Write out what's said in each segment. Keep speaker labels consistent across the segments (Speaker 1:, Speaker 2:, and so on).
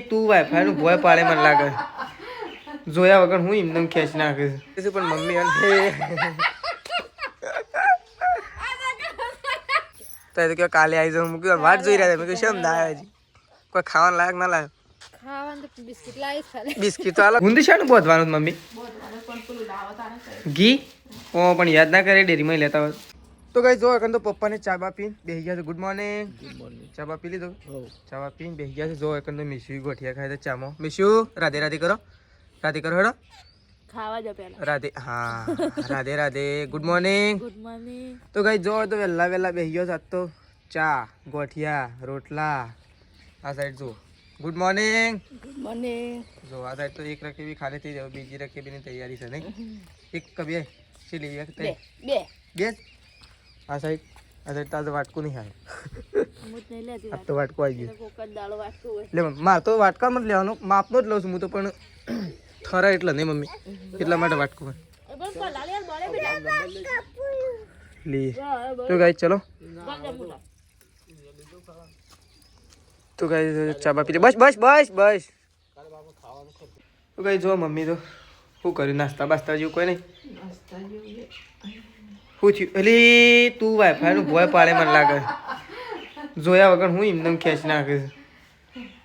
Speaker 1: તું વાઈફાઈ નું ભોય પાડે મને લાગે જોયા વગર હું એમને ખેંચ નાખીશ પણ મમ્મી અને તો કે કાલે આવી જાઉં મૂક્યું વાટ જોઈ રહ્યા મેં કેમ ના આવે કોઈ ખાવાનું લાયક ના લાગે બિસ્કિટ તો હાલ ગુંદી શાનું બોધવાનું મમ્મી ઘી ઓ પણ યાદ ના કરે ડેરીમાં લેતા હોય તો કઈ જો તો પપ્પાને ચા બા પીને બેસી ગયા છે ગુડ મોર્નિંગ ચા બા પી લીધો ચા બા પીને બેસી ગયા છે જો તો મિશુ ગોઠિયા ખાય તો ચામાં મિશુ રાધે રાધે કરો હેડો
Speaker 2: ખાવા દો પહેલા
Speaker 1: રાધે હા રાધે રાધે ગુડ મોર્નિંગ તો કઈ જો તો વહેલા બેસી ગયો આજ તો ચા ગોઠિયા રોટલા આ સાઈડ જો ગુડ મોર્નિંગ જો આ સાઈડ તો એક રકેબી ખાલી થઈ જાય બીજી રકેબીની તૈયારી છે નહીં એક કબી છે લેવી બે આ સાઈડ તાજો વાટકું નહીં આવે આ તો વાટકું આવી ગયું લે મારે તો વાટકા મત લેવાનું માપનો જ લઉં છું હું તો પણ ખરા એટલે નહીં મમ્મી એટલા માટે વાટકું લે તો ગાઈ ચલો તો ગાઈ ચા બા પી બસ તો ગાઈ જો મમ્મી તો શું કર્યું નાસ્તા બાસ્તા જેવું કોઈ નહીં શું થયું એલી તું વાઈફાઈ નું ભોય પાડે મને લાગે જોયા વગર હું એમને ખેંચ નાખીશ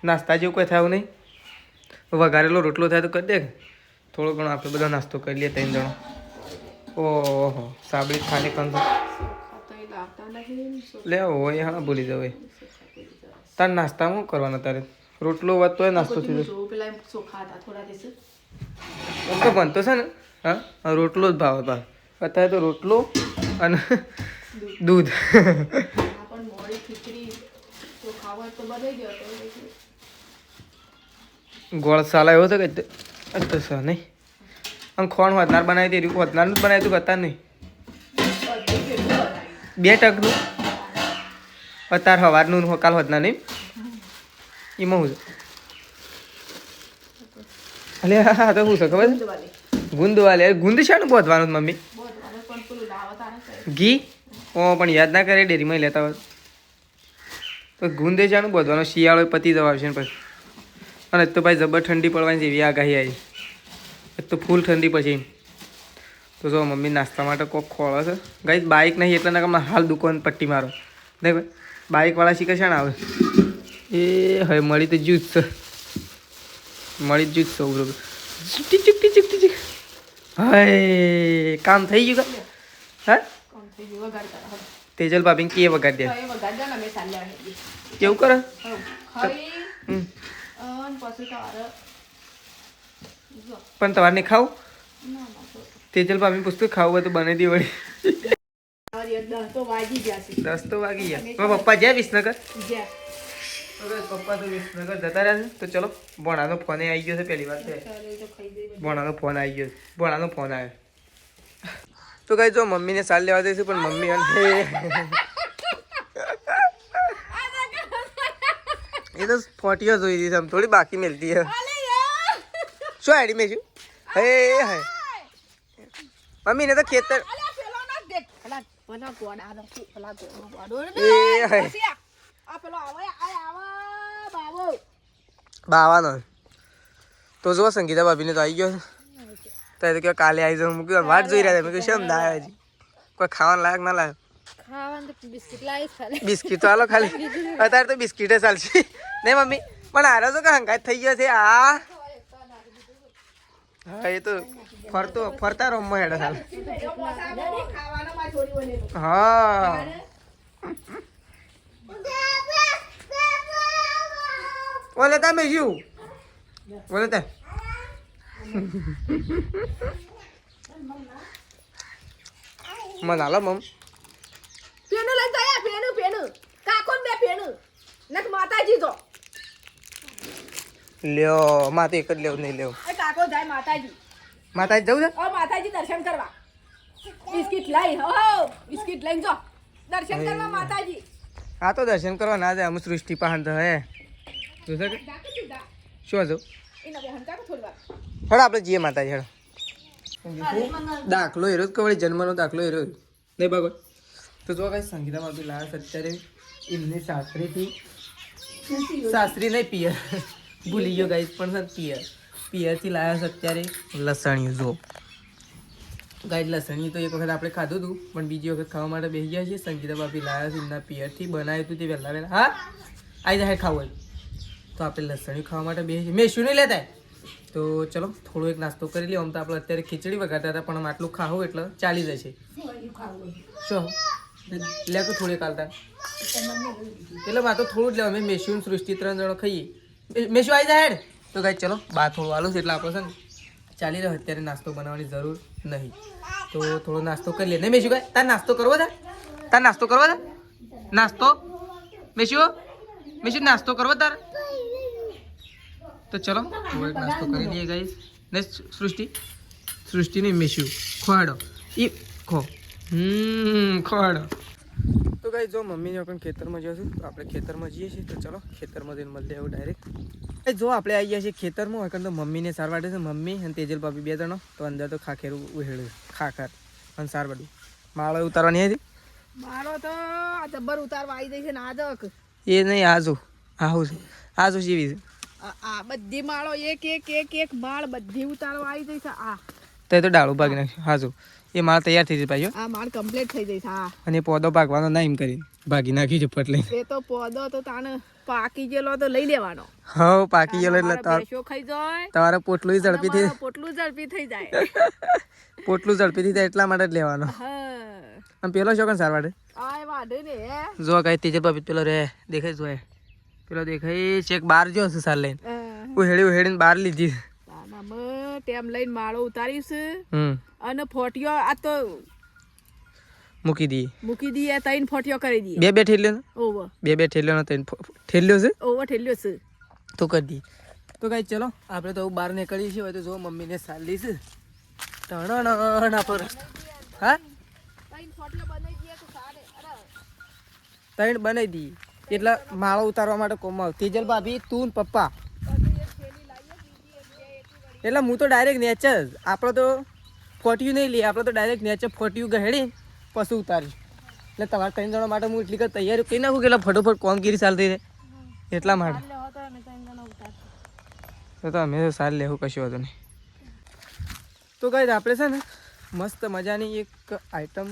Speaker 1: નાસ્તા જેવું કોઈ થયું નહીં વઘારેલો રોટલો થાય તો કરી દે થોડો ઘણો આપણે બધો નાસ્તો કરી લઈએ 3 જણો ઓહો સાબડી ખાને કંદ લે હોય હા ભૂલી જાવ તાર નાસ્તામાં શું કરવાનો તારે રોટલો વધતો હોય નાસ્તો થઈ જાય તો બનતો છે ને હા રોટલો જ ભાવ ભાવ અત્યારે તો રોટલો અને દૂધ ગોળ સાલા એવો છે કે તો સર નહીં આમ ખોણ વધનાર બનાવી દે વધનારનું જ બનાવી તું કરતા નહીં 2 ટકનું અત્યારે સવારનું કાલ વધનાર નહીં એમાં હું અલે હા તો શું છે ખબર ગુંદવાલે ગુંદ શાનું બોધવાનું મમ્મી ઘી ઓ પણ યાદ ના કરે ડેરીમાં લેતા હોય તો ગુંદે શાનું બોધવાનું શિયાળો પતી જવા આવશે ને પછી અને તો ભાઈ જબર ઠંડી પડવાની જેવી આગાહી આવી તો ફૂલ ઠંડી પછી તો જો મમ્મી નાસ્તા માટે કોક ખોળો છે ગાઈ બાઇક નહીં એટલે ના હાલ દુકાન પટ્ટી મારો નહીં ભાઈ બાઇકવાળા શીખે છે ને આવે એ હવે મળી તો જૂજ છે મળી જ સૌ બરોબર ચીક હાય કામ થઈ ગયું હા તેજલ ભાભી કે વગાડ દે કેવું કરે પણ તમારે નહીં ખાવું તેજલ ભાભી પૂછતું ખાવું હોય તો બનાવી દી વળી 10 તો વાગી ગયા પપ્પા જ્યાં વિસનગર પપ્પા તો વિસનગર જતા રહ્યા છે તો ચલો ભોણાનો ફોન આવી ગયો છે પહેલી વાર ભોણાનો ફોન આવી ગયો ભોણાનો ફોન આવ્યો તો કઈ જો મમ્મીને સાલ લેવા દઈશું પણ મમ્મી એ તો ફોટીઓ જોઈ દીધી આમ થોડી બાકી મેલતી હે શું આઈડી મેં છું હે હે મમ્મીને તો ખેતર બાવાનો તો જો સંગીતા ભાભીને તો આવી ગયો તો કે કાલે આવી જાઉં મૂક્યું વાટ જોઈ રહ્યા મેં કેમ ના આવે કોઈ ખાવાનું લાયક ના લાગે બિસ્કિટ તો હાલો ખાલી અત્યારે તો બિસ્કિટ ચાલશે નહીં મમ્મી પણ હારો તો હંગાત થઈ ગયો છે આ હા એ તો ફરતા રોમમાં હેડે ચાલ હા ઓલે તમે શું ઓલે તે મને હાલો મમ
Speaker 2: પેનું લઈ જાય પેનું કાકોન બે પેનું નક માતાજી જો
Speaker 1: લ્યો માતે એક જ લેવું નહીં લેવું
Speaker 2: એ કાકો જાય માતાજી
Speaker 1: જવું છે
Speaker 2: ઓ માતાજી દર્શન કરવા બિસ્કિટ લઈને જો દર્શન કરવા માતાજી
Speaker 1: હા તો દર્શન કરવા ના જાય અમુ સૃષ્ટિ પાહન તો હે જોશે કે શું જો હેડો આપણે જઈએ માતાજી હેડો દાખલો હેરો કે વળી જન્મનો દાખલો હેરો નહીં બાબા તો જો કઈ સંગીતા ભાભી લાયા અત્યારે એમને સાસરેથી સાસરી નહીં પિયર ભૂલી ગયો ગાઈસ પણ સર પિયરથી લાવ્યા છે અત્યારે લસણિયું જો ગાઈસ લસણિયું તો એક વખત આપણે ખાધું હતું પણ બીજી વખત ખાવા માટે બેસી ગયા છીએ સંગીતા ભાભી લાવ્યા છે એમના પિયરથી બનાવ્યું હતું તે વહેલા હા આવી જાય ખાવું હોય તો આપણે લસણિયું ખાવા માટે બેસી મેં શું નહીં લેતા તો ચલો થોડો એક નાસ્તો કરી લઈએ આમ તો આપણે અત્યારે ખીચડી વગાડતા હતા પણ આટલું ખાવું એટલે ચાલી જશે શું લે તો થોડી કાલતા એટલે મારે તો થોડું જ લેવા મેં મેશું સૃષ્ટિ 3 જણો ખાઈએ મેશું આવી જાય હેડ તો ગાઈ ચલો બા થોડું આલું છે એટલે આપણે છે ને ચાલી રહ્યો અત્યારે નાસ્તો બનાવવાની જરૂર નહીં તો થોડો નાસ્તો કરી લે નહીં મેશું ગાય તાર નાસ્તો કરવો છે નાસ્તો મેશું નાસ્તો કરવો તાર તો ચલો થોડો એક નાસ્તો કરી લઈએ ગાઈસ ને સૃષ્ટિ ને મેશું ખોવાડો ઈ ખોવાડો તો ગાઈસ જો મમ્મીને આપણે ખેતરમાં જઈશું તો આપણે ખેતરમાં જઈએ છીએ તો ચલો ખેતરમાં જઈને મળીએ આવું ડાયરેક્ટ જો આપણે આવી ગયા છીએ ખેતરમાં હોય તો મમ્મીને સાર વાટે છે મમ્મી અને તેજલ ભાભી 2 જણો તો અંદર તો ખાખેરું ઉહેડ્યું ખાખર અને સાર વાટું માળો ઉતારવાની હતી
Speaker 2: મારો તો આ જબ્બર ઉતારવા આવી જઈ છે ને આજક
Speaker 1: એ નહીં આજો જેવી છે
Speaker 2: આ બધી માળો એક માળ બધી ઉતારવા આવી જઈ છે આ
Speaker 1: તો એ તો ડાળું ભાગી નાખ્યું હાજુ એ માળ તૈયાર થઈ જશે પાછો
Speaker 2: આ માળ કમ્પ્લીટ થઈ જઈ છે હા
Speaker 1: અને પોદો ભાગવાનો ના એમ કરી ભાગી નાખી છે પટલે
Speaker 2: એ તો પોદો તો તાને પાકી ગયેલો તો લઈ લેવાનો
Speaker 1: હા પાકી ગયેલો એટલે
Speaker 2: બેસો ખાઈ જાય
Speaker 1: તમારે પોટલું ઝડપી થઈ
Speaker 2: જાય
Speaker 1: પોટલું ઝડપી થઈ જાય એટલા માટે જ લેવાનો
Speaker 2: હા
Speaker 1: આમ પેલો શોકન સાર વાટે
Speaker 2: આય વાડે ને
Speaker 1: જો કઈ તેજલ ભાભી પેલો રે દેખાય જો પેલો દેખાય ચેક બાર જો છે સાર લઈને ઉહેડીને બાર લીધી
Speaker 2: ટેમ લઈને માળો ઉતારીશ અને ફોટીઓ આ તો
Speaker 1: મૂકી દઈએ
Speaker 2: 3 ફોટીઓ કરી દઈએ
Speaker 1: બે ઠેલ્યો ને
Speaker 2: ઓવો બે
Speaker 1: ઠેલ્યો ને 3 ઠેલ્યો છે
Speaker 2: ઓવો ઠેલ્યો છે
Speaker 1: તો કરી દઈએ તો કઈ ચલો આપણે તો બહાર નીકળીએ છીએ તો જો મમ્મીને સાલી છે ટણ આપણો રસ્તો હા
Speaker 2: 3 ફોટીઓ બનાવી દઈએ તો સારે અરે
Speaker 1: 3 બનાવી દઈએ એટલે માળો ઉતારવા માટે કોમાવ તેજલ ભાભી તું ને પપ્પા એટલે હું તો ડાયરેક્ટ નેચ જ આપણે તો ફોટ્યું નહીં લઈએ આપણે તો ડાયરેક્ટ નેચ ફોટ્યું ગહેડી પછી ઉતારી એટલે તમારા 3 જણા માટે હું એટલી તૈયારી કરી નાખું કે એટલે ફટોફટ કોમગીરી ચાલતી રહે એટલા માટે તો અમે સાર લેવું કશું હતું નહીં તો કઈ આપણે છે ને મસ્ત મજાની એક આઈટમ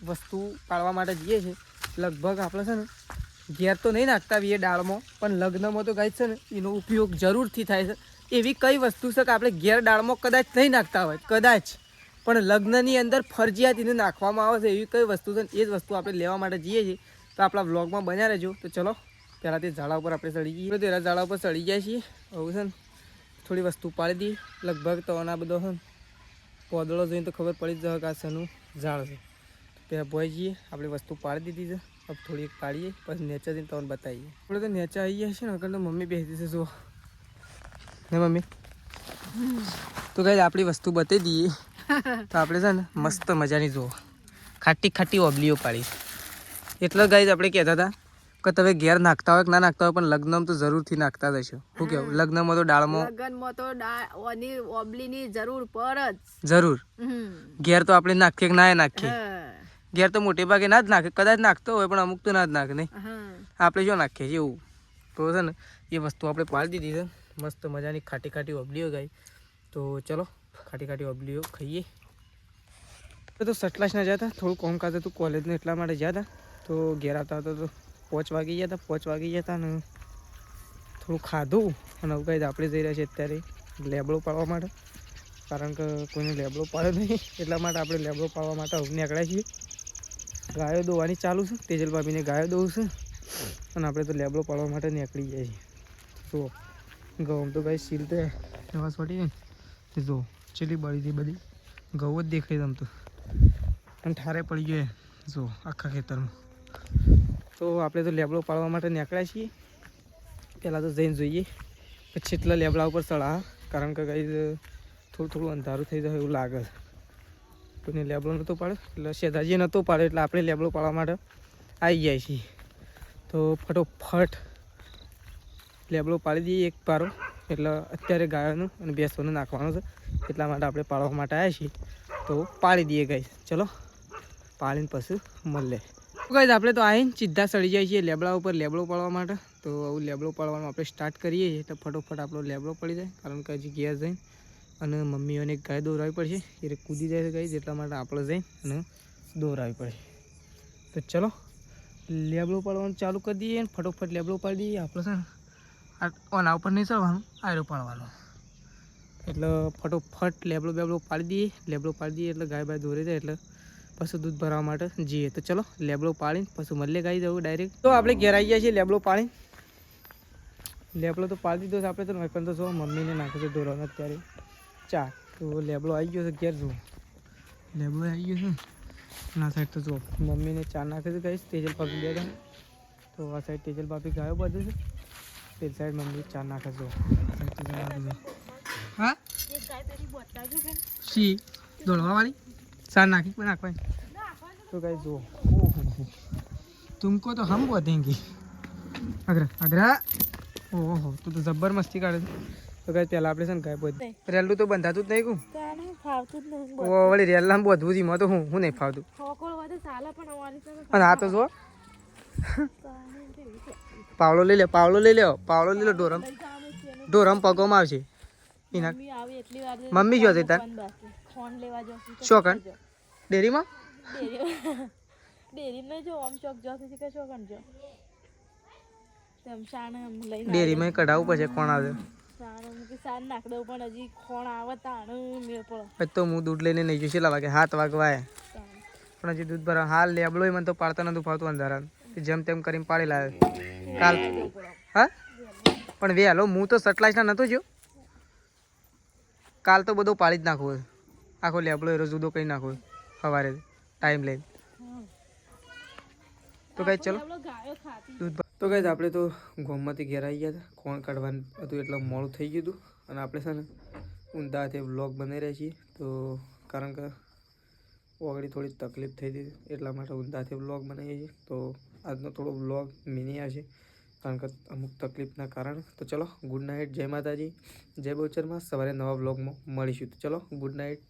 Speaker 1: વસ્તુ પાડવા માટે જઈએ છીએ લગભગ આપણે છે ને ઘેર તો નહીં નાખતા આવીએ દાળમાં પણ લગ્નમાં તો ગાય છે ને એનો ઉપયોગ જરૂરથી થાય છે એવી કઈ વસ્તુ છે કે આપણે ઘેર દાળમાં કદાચ નહીં નાખતા હોય કદાચ પણ લગ્નની અંદર ફરજિયાત એને નાખવામાં આવે છે એવી કઈ વસ્તુ છે એ જ વસ્તુ આપણે લેવા માટે જઈએ છીએ તો આપણા વ્લોગમાં બન્યા રહેજો તો ચલો પહેલાં તે ઝાડા ઉપર આપણે ચડી જઈએ તો એના ઝાડા ઉપર ચડી જાય છીએ હવે છે ને થોડી વસ્તુ પાડી દઈએ લગભગ તો આના બધો છે ને પોદળો જોઈને તો ખબર પડી જ જાય કે આ શેનું ઝાડ છે ત્યાં ભોઈ જઈએ આપણે વસ્તુ પાડી દીધી છે अब थोड़ी एक पाड़िए પછી નેચર જઈને તમને બતાવીએ આપણે તો નેચર આવી ગયા છે ને આગળ તો મમ્મી બેસી છે જો ને મમ્મી તો ગાઈસ આપણી વસ્તુ બતાવી દઈએ તો આપણે છે ને મસ્ત મજાની જુઓ ખાટી ઓબલીઓ પાડી એટલે ગાઈસ આપણે કહેતા હતા કે તમે ઘેર નાખતા હોય કે ના નાખતા હોય પણ લગ્નમાં તો જરૂરથી નાખતા જ હશો શું કહેવું લગ્નમાં તો દાળમાં
Speaker 2: ઓબલીની જરૂર પર
Speaker 1: જરૂર ઘેર તો આપણે નાખીએ કે ના નાખીએ ઘેર તો મોટે ભાગે ના જ નાખે કદાચ નાખતો હોય પણ અમુક તો ના જ નાખે નહીં આપણે જો નાખીએ છીએ એવું તો છે ને એ વસ્તુ આપણે પાડી દીધી છે મસ્ત મજાની ખાટી ઓબલીઓ ગાઈ તો ચલો ખાટી ઓબલીઓ ખાઈએ તો સટલાશ ના જતા થોડું કામકાજ હતું કોલેજનું એટલા માટે જતા તો ઘેર આવતા હતા તો 5 વાગી ગયા ને થોડું ખાધું અને હવે ગાઈ આપણે જઈ રહ્યા છીએ અત્યારે લેબડો પાડવા માટે કારણ કે કોઈને લેબડો પાડ્યો નહીં એટલા માટે આપણે લેબડો પાડવા માટે હવે નીકળ્યા છીએ ગાયો દોવાની ચાલુ છે તેજલ ભાભીને ગાયો દોવું છે અને આપણે તો લેબડો પાડવા માટે નીકળી જાય છીએ જુઓ ઘઉં તો ગાય સીલ તો નવા સોટી ને જુઓ ચીલી બળી હતી બધી ઘઉં જ દેખાય તમ તો અને ઠારે પડી ગયો જુઓ આખા ખેતરમાં તો આપણે તો લેબડો પાડવા માટે નીકળ્યા છીએ પહેલાં તો જઈને જોઈએ પછી એટલા લેબડા ઉપર ચડા કારણ કે ગાય થોડું અંધારું થઈ જાય એવું લાગે છે કોઈને લેબડો નહોતો પાડ્યો એટલે શેધાજીએ નહોતો પાડ્યો એટલે આપણે લેબડો પાડવા માટે આવી જાય છીએ તો ફટોફટ લેબડો પાડી દઈએ એક પારો એટલે અત્યારે ગાયોનું અને ભેંસોનું નાખવાનું છે એટલા માટે આપણે પાડવા માટે આવ્યા છીએ તો પાડી દઈએ ગાય ચલો પાડીને પછી મળે ગાય આપણે તો આવીને સીધા ચડી જાય છીએ લેબડા ઉપર લેબડો પાડવા માટે તો આવું લેબડો પાડવાનું આપણે સ્ટાર્ટ કરીએ એટલે ફટોફટ આપણો લેબડો પડી જાય, કારણ કે હજી ઘેર જઈને અને મમ્મીઓને ગાય દોરાવી પડશે, એટલે કૂદી જાય છે ગાય, એટલા માટે આપણે જઈને અને દોરાવી પડશે. તો ચલો લેબડો પાડવાનું ચાલુ કરી દઈએ અને ફટોફટ લેબડો પાડી દઈએ. આપણે છે ને ઓના ઉપર નહીં ચડવાનું, આયરો પાડવાનો, એટલે ફટોફટ લેબડો પાડી દઈએ. લેબડો પાડી દઈએ એટલે ગાય બાય દોરી જાય, એટલે પછી દૂધ ભરવા માટે જઈએ. તો ચલો લેબડો પાડીને પછી મળીએ ગાય જવું ડાયરેક્ટ. તો આપણે ઘેર આવી ગયા છીએ લેબડો પાડીને. લેબડો તો પાડી દીધો છે આપણે, તો પણ તો જો મમ્મીને નાખે છે દોરવાનો અત્યારે ચા. તો લેબડો આવી ગયો છે ઘેર, જુઓ લેબડો આવી ગયો છે. ના સાઈડ તો જુઓ મમ્મીને ચા નાખે છે ગાઈસ, તેજલ પાપી બે જણ. તો આ સાઈડ તેજલ પાપી ગાયો બાજુ છે, તે સાઈડ મમ્મી ચા નાખે છે. હા સી દોડવા વાળી ચા નાખી પણ નાખવાની. तो गाइस जो तुमको तो हम बोलेंगे अगर अगर ओहो तू तो जबर मस्ती काढे. तो गाइस પહેલા આપણે છે ને ગાય બોધ રેલું તો બંધાતું જ નહીં કું ઓ વળી રેલામ બોધવું જી માં તો હું નહીં ફાવતું. અને આ તો જો પાવલો લઈ લે, પાવલો લઈ લે, પાવલો લઈ લે. ઢોરમ પગોમાં આવશે એના મમ્મી જો છે તાર શોકન ડેરીમાં ડેરીમાં કઢાવવું પછી કોણ આવે તો હું દૂધ લઈને નહીં જોઈશ. કેટલા વાગે 7 વાગવા પણ હજી દૂધ ભરવા હાલ લેબડો મને તો પાડતા નતું ફાવતું અંધારા, જેમ તેમ કરીને પાડી લાવે કાલ. હા પણ વહેલો હું તો સટલાઈસના નહોતો જો, કાલ તો બધો પાડી જ નાખવો, આખો લેબડો એ જુદો કરી નાખવો સવારે ટાઈમ લઈને. તો કઈ ચલો દૂધ. તો કઈ આપણે તો ગોમમાંથી ઘેર આવી ગયા હતા, કોણ કાઢવાનું હતું એટલે મોડું થઈ ગયું હતું. અને આપણે છે ને ઊંધાથી વ્લોગ બનાવી રહ્યા છીએ, તો કારણ કે ઓગળી થોડી તકલીફ થઈ હતી એટલા માટે ઊંધાથી વ્લોગ બનાવીએ છીએ. તો આજનો થોડો વ્લોગ મિની આવશે કારણ કે અમુક તકલીફના કારણે. તો ચલો ગુડ નાઇટ, જય માતાજી, જય બહુચરમાં. સવારે નવા વ્લોગમાં મળીશું. તો ચલો ગુડ નાઇટ.